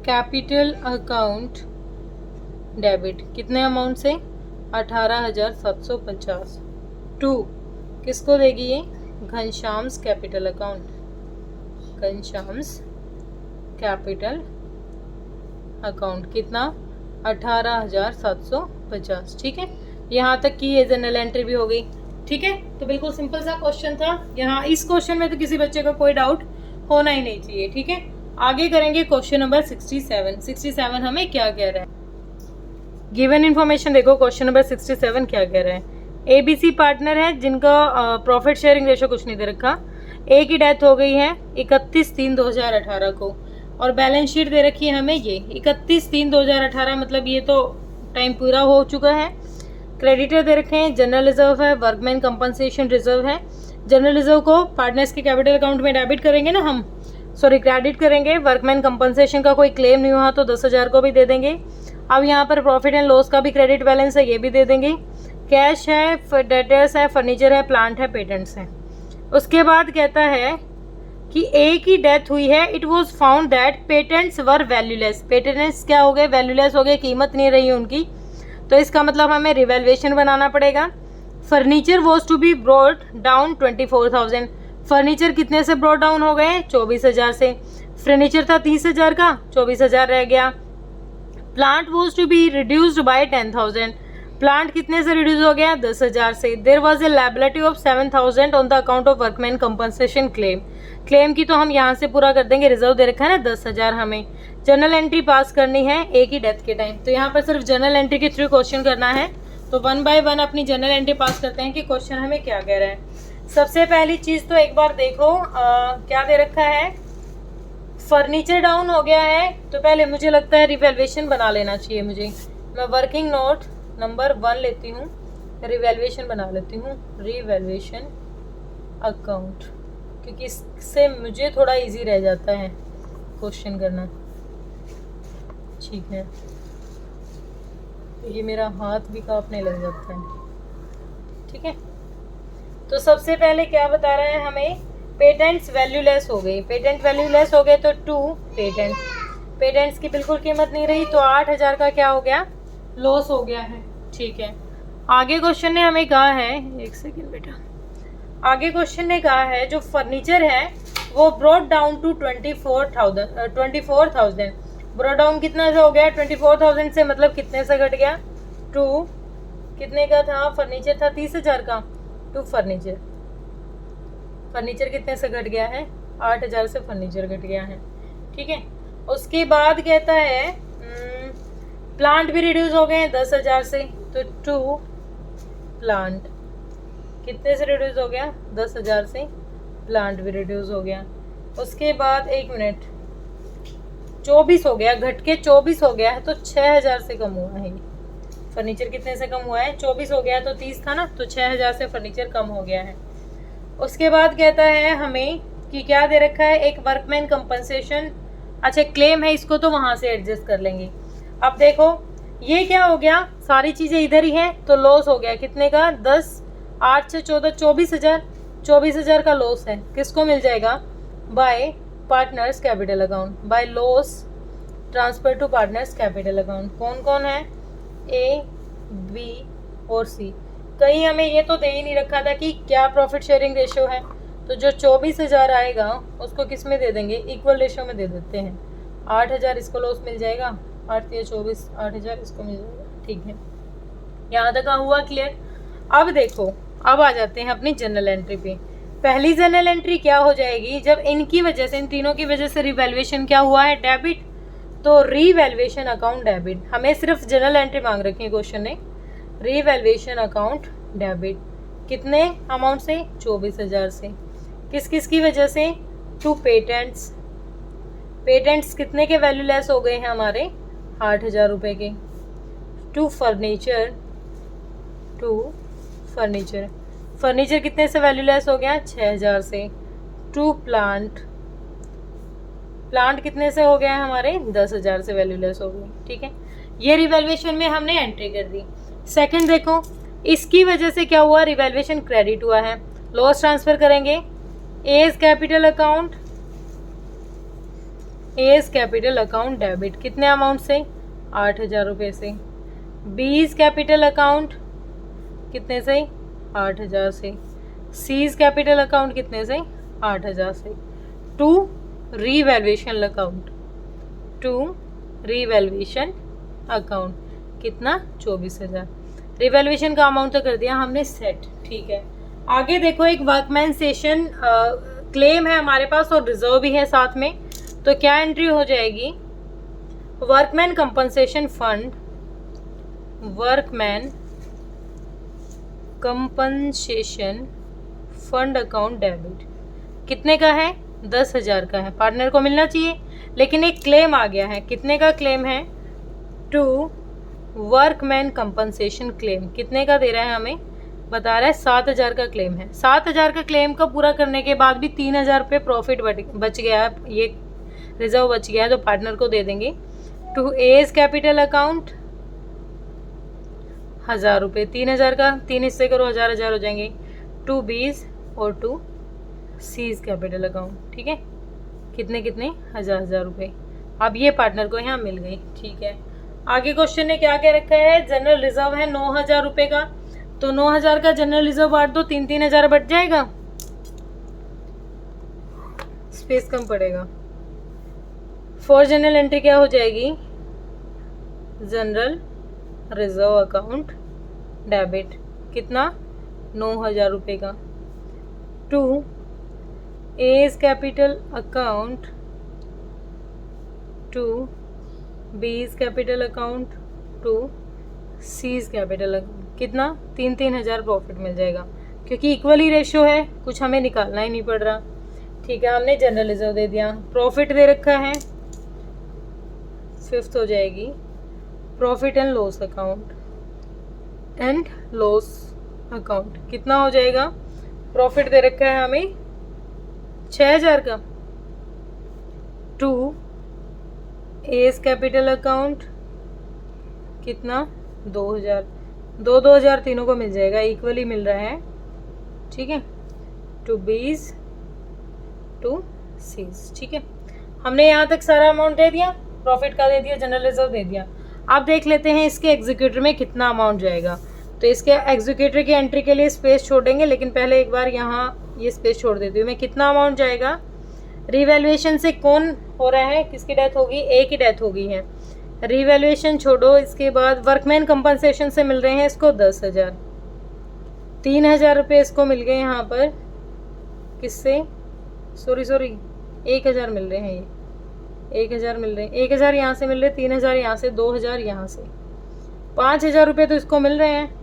कैपिटल अकाउंट डेबिट कितने अमाउंट से, 18,750 टू किसको देगी ये, घनश्याम्स कैपिटल अकाउंट, घनश्याम्स कैपिटल अकाउंट कितना, 18,750। ठीक है, यहाँ तक की ये जनरल एंट्री भी हो गई। ठीक है, तो बिल्कुल सिंपल सा क्वेश्चन था। यहाँ इस क्वेश्चन में तो किसी बच्चे का कोई डाउट होना ही नहीं चाहिए। ठीक है, आगे करेंगे क्वेश्चन नंबर 67। 67 हमें क्या कह रहा है, गिवन इन्फॉर्मेशन देखो। क्वेश्चन नंबर 67 क्या कह रहा है, एबीसी पार्टनर है जिनका प्रॉफिट शेयरिंग रेशो कुछ नहीं दे रखा। ए की डेथ हो गई है 31/3/2018 को, और बैलेंस शीट दे रखी है हमें ये 31/3/2018, मतलब ये तो टाइम पूरा हो चुका है। क्रेडिटर दे रखे हैं, जनरल रिजर्व है, वर्कमैन कंपनसेशन रिजर्व है। जनरल रिजर्व को पार्टनर्स के कैपिटल अकाउंट में डेबिट करेंगे ना हम, सॉरी क्रेडिट करेंगे। वर्कमैन कंपनसेशन का कोई क्लेम नहीं हुआ तो 10,000 को भी दे देंगे। अब यहाँ पर प्रॉफिट एंड लॉस का भी क्रेडिट बैलेंस है, ये भी दे देंगे। कैश है, डेटर्स है, फर्नीचर है, प्लांट है, पेटेंट्स है। उसके बाद कहता है कि ए की डेथ हुई है, it was found that patents were valueless. Patents क्या हो गए, वैल्यूलेस हो गए, कीमत नहीं रही उनकी, तो इसका मतलब हमें रिवैल्यूएशन बनाना पड़ेगा। Furniture was to be brought down 24,000। Furniture कितने से ब्रॉट डाउन हो गए, 24,000 से। फर्नीचर था 30,000 का, 24,000 रह गया। Plant was to be reduced by 10,000। Plant कितने से रिड्यूस हो गया, 10,000 से। There was a liability of 7,000 on the account of workman compensation claim. Claim की तो हम यहाँ से पूरा कर देंगे, रिजर्व दे रखा है ना 10,000 हमें। जनरल एंट्री पास करनी है ए की डेथ के टाइम, तो यहाँ पर सिर्फ जनरल एंट्री के थ्रू क्वेश्चन करना है। तो 1 बाय 1 अपनी जनरल एंट्री पास करते हैं कि क्वेश्चन हमें क्या कह रहा है। सबसे पहली चीज तो एक बार देखो क्या दे रखा है, फर्नीचर डाउन हो गया है, तो पहले मुझे लगता है रिवैल्यूएशन बना लेना चाहिए मुझे। मैं वर्किंग नोट नंबर 1 लेती हूँ, रिवैल्यूएशन बना लेती हूँ, रिवैल्यूएशन अकाउंट, क्योंकि इससे मुझे थोड़ा इजी रह जाता है क्वेश्चन करना। ठीक है, ये मेरा हाथ भी कांपने लग जाता है। ठीक है, तो सबसे पहले क्या बता रहा है हमें, पेटेंट्स वैल्यूलेस हो गई। पेटेंट वैल्यूलेस हो गए तो टू पेटेंट्स की बिल्कुल कीमत नहीं रही, तो 8,000 का क्या हो गया, लॉस हो गया है। ठीक है, आगे क्वेश्चन ने हमें कहा है, एक सेकेंड बेटा, आगे क्वेश्चन ने कहा है जो फर्नीचर है वो brought down to 24,000। Brought down कितना से हो गया, 24,000 से, मतलब कितने से घट गया, टू कितने का था, फर्नीचर था 30,000 का, टू फर्नीचर कितने से घट गया है, 8,000 से फर्नीचर घट गया है। ठीक है, उसके बाद कहता है प्लांट भी रिड्यूस हो गए हैं 10,000 से, तो टू प्लांट कितने से रिड्यूस हो गया, 10,000 से प्लांट भी रिड्यूस हो गया। उसके बाद 1 मिनट, 24 हो गया, घट के 24 हो गया है, तो 6,000 से कम हुआ है। फर्नीचर कितने से कम हुआ है, 24 हो गया, तो 30 था ना, तो 6,000 से फर्नीचर कम हो गया है। उसके बाद कहता है हमें कि क्या दे रखा है, एक वर्कमैन कंपनसेशन, अच्छा क्लेम है, इसको तो वहां से एडजस्ट कर लेंगे। अब देखो ये क्या हो गया, सारी चीजें इधर ही है, तो लॉस हो गया कितने का, 10, 8 से 14, 24,000 का लॉस है। किसको मिल जाएगा, by partners' capital account, by loss transfer to partners' capital account. कौन कौन है, ए, बी और सी। कहीं हमें ये तो दे ही नहीं रखा था कि क्या प्रॉफिट शेयरिंग रेशियो है, तो जो 24,000 आएगा उसको किस में दे देंगे, इक्वल रेशियो में दे देते हैं। 8,000 इसको लॉस मिल जाएगा, 8 या 24, 8,000 इसको मिल जाएगा। ठीक है, यहाँ तक हुआ क्लियर। अब देखो, अब आ जाते हैं अपनी जनरल एंट्री पे। पहली जनरल एंट्री क्या हो जाएगी, जब इनकी वजह से, इन तीनों की वजह से रिवैल्यूएशन क्या हुआ है, डेबिट, तो रिवैल्यूएशन अकाउंट डेबिट। हमें सिर्फ जनरल एंट्री मांग रखी है क्वेश्चन ने, रिवैल्यूएशन अकाउंट डेबिट कितने अमाउंट से, 24,000 से। किस किस की वजह से, टू पेटेंट्स कितने के वैल्यू लेस हो गए हैं हमारे, 8,000 रुपये के। टू फर्नीचर कितने से वैल्यू लेस हो गया, 6,000 से। टू प्लांट कितने से हो गया है हमारे, 10,000 से वैल्यू लेस हो गई। ठीक है, ये रिवैल्यूएशन में हमने एंट्री कर दी। सेकंड देखो, इसकी वजह से क्या हुआ, रिवैल्यूएशन क्रेडिट हुआ है। लॉस ट्रांसफर करेंगे, A's capital account, A's capital account debit, कितने अमाउंट से, 8,000 रुपये से। बीज कैपिटल अकाउंट कितने से, 8,000 से। सीज कैपिटल अकाउंट कितने से, 8,000 से। To revaluation account, to revaluation account कितना, 24,000। रिवैल्यूएशन का अमाउंट तो कर दिया हमने सेट, ठीक है। आगे देखो, एक वर्कमैन सेशन क्लेम है हमारे पास और रिजर्व भी है साथ में, तो क्या एंट्री हो जाएगी, workman compensation fund, workman compensation fund account debit, कितने का है, 10,000 का है। पार्टनर को मिलना चाहिए, लेकिन एक क्लेम आ गया है, कितने का क्लेम है, टू वर्कमैन कंपनसेशन क्लेम, कितने का दे रहा है हमें, बता रहा है 7,000 का क्लेम है। 7,000 का क्लेम का पूरा करने के बाद भी 3,000 रुपये प्रॉफिट बच गया है, ये रिजर्व बच गया है, तो पार्टनर को दे देंगे। टू एज कैपिटल अकाउंट 1,000 रुपये, 3,000 का 3 हिस्से करो, 1,000 हो जाएंगे। टू बीज और टू सीज कैपिटल अकाउंट, ठीक है, कितने कितने, 1,000 रुपये। अब ये पार्टनर को यहाँ मिल गई, ठीक है। आगे क्वेश्चन ने क्या क्या रखा है, जनरल रिजर्व है 9,000 रुपये का, तो 9,000 का जनरल रिजर्व बांट दो, 3,000 बच जाएगा, स्पेस कम पड़ेगा। फॉर जनरल एंट्री क्या हो जाएगी, जनरल रिजर्व अकाउंट डेबिट, कितना, 9,000 रुपये का। To A's capital account, to B's capital account, to C's capital account, कितना, 3,000 प्रॉफिट मिल जाएगा, क्योंकि इक्वली रेशियो है, कुछ हमें निकालना ही नहीं पड़ रहा, ठीक है। हमने जनरल रिजर्व दे दिया, प्रॉफिट दे रखा है, 5th हो जाएगी profit and loss account, and loss account, कितना हो जाएगा, प्रॉफिट दे रखा है हमें 6,000 का। टू एज कैपिटल अकाउंट कितना, 2,000, 2,000 तीनों को मिल जाएगा, इक्वली मिल रहा है, ठीक है। टू बीज, टू सीज, ठीक है। हमने यहाँ तक सारा अमाउंट दे दिया, प्रॉफिट का दे दिया, जनरल रिजर्व दे दिया। अब देख लेते हैं इसके एग्जीक्यूटर में कितना अमाउंट जाएगा। तो इसके एग्जीक्यूटर की एंट्री के लिए स्पेस छोड़ेंगे, लेकिन पहले एक बार यहाँ ये स्पेस छोड़ देती हूँ मैं। कितना अमाउंट जाएगा, रिवैल्यूएशन से कौन हो रहा है, किसकी डेथ होगी, ए की डेथ हो गई है, रिवैल्यूएशन छोड़ो। इसके बाद वर्कमैन कंपनसेशन से मिल रहे हैं इसको 10,000, 3,000 रुपये इसको मिल गए यहाँ पर, किससे, सॉरी 1,000 मिल रहे हैं, ये 1,000 मिल रहे हैं, 1,000 यहाँ से मिल रहे, 3,000 यहाँ से, 2,000 यहाँ से, 5,000 रुपये तो इसको मिल रहे हैं।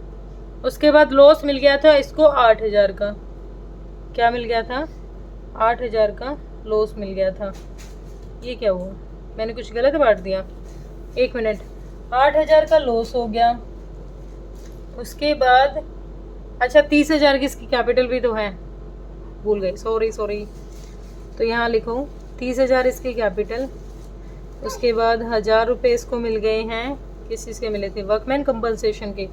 उसके बाद लॉस मिल गया था इसको 8,000 का, क्या मिल गया था, 8,000 का लॉस मिल गया था। ये क्या हुआ, मैंने कुछ गलत बांट दिया, 1 मिनट, 8,000 का लॉस हो गया। उसके बाद अच्छा 30,000 की इसकी कैपिटल भी तो है, भूल गई, सॉरी, तो यहाँ लिखो 30,000 इसकी कैपिटल। उसके बाद 1,000 रुपये इसको मिल गए हैं, किस चीज़ के मिले थे, वर्कमैन कंपनसेशन के,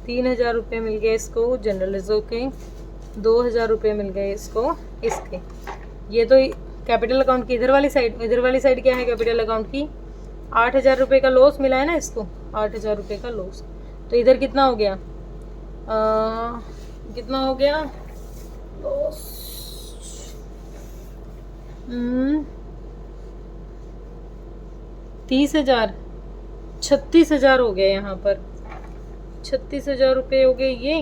3,000 रुपये मिल गए इसको, जनरल रिजर्व के 2,000 रुपये मिल गए इसको, इसके। ये तो कैपिटल अकाउंट की इधर वाली साइड क्या है कैपिटल अकाउंट की, 8,000 रुपये का लॉस मिला है ना इसको, 8,000 रुपये का लॉस। तो इधर कितना हो गया, कितना हो गया लॉस, 30,000, 36,000 हो गया यहाँ पर, 36,000 रुपये हो गए ये।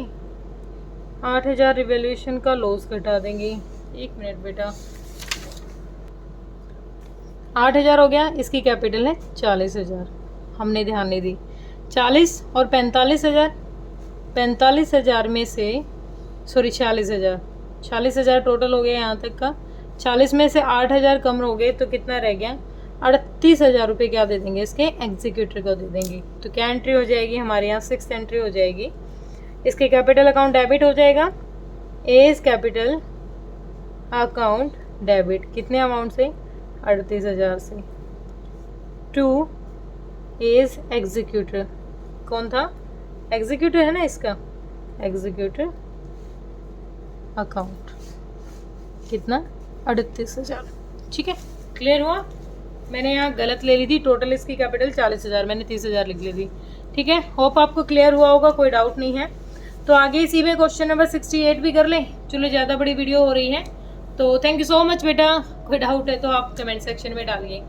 8,000 रिवैल्यूएशन का लॉस घटा देंगे, 1 मिनट बेटा, 8,000 हो गया, इसकी कैपिटल है 40,000, हमने ध्यान नहीं दी, 40 और 45,000, 45,000 में से 46,000, 46,000 टोटल हो गया यहाँ तक का, 40 में से 8,000 कम हो गए तो कितना रह गया, 38,000 रुपये क्या दे देंगे, इसके एग्जीक्यूटर को दे देंगे। तो क्या एंट्री हो जाएगी हमारे यहाँ, 6th एंट्री हो जाएगी, इसके कैपिटल अकाउंट डेबिट हो जाएगा, एज कैपिटल अकाउंट डेबिट, कितने अमाउंट से, 38,000 से। टू एज एग्जीक्यूटर, कौन था, एग्जीक्यूटर है ना इसका, एग्जीक्यूटिव अकाउंट कितना 38,000। ठीक है, क्लियर हुआ। मैंने यहाँ गलत ले ली थी, टोटल इसकी कैपिटल 40,000, मैंने 30,000 लिख ली थी। ठीक है, होप आपको क्लियर हुआ होगा, कोई डाउट नहीं है। तो आगे इसी में क्वेश्चन नंबर 68 भी कर लें। चलो, ज़्यादा बड़ी वीडियो हो रही है, तो थैंक यू सो मच बेटा। कोई डाउट है तो आप कमेंट सेक्शन में डालिए।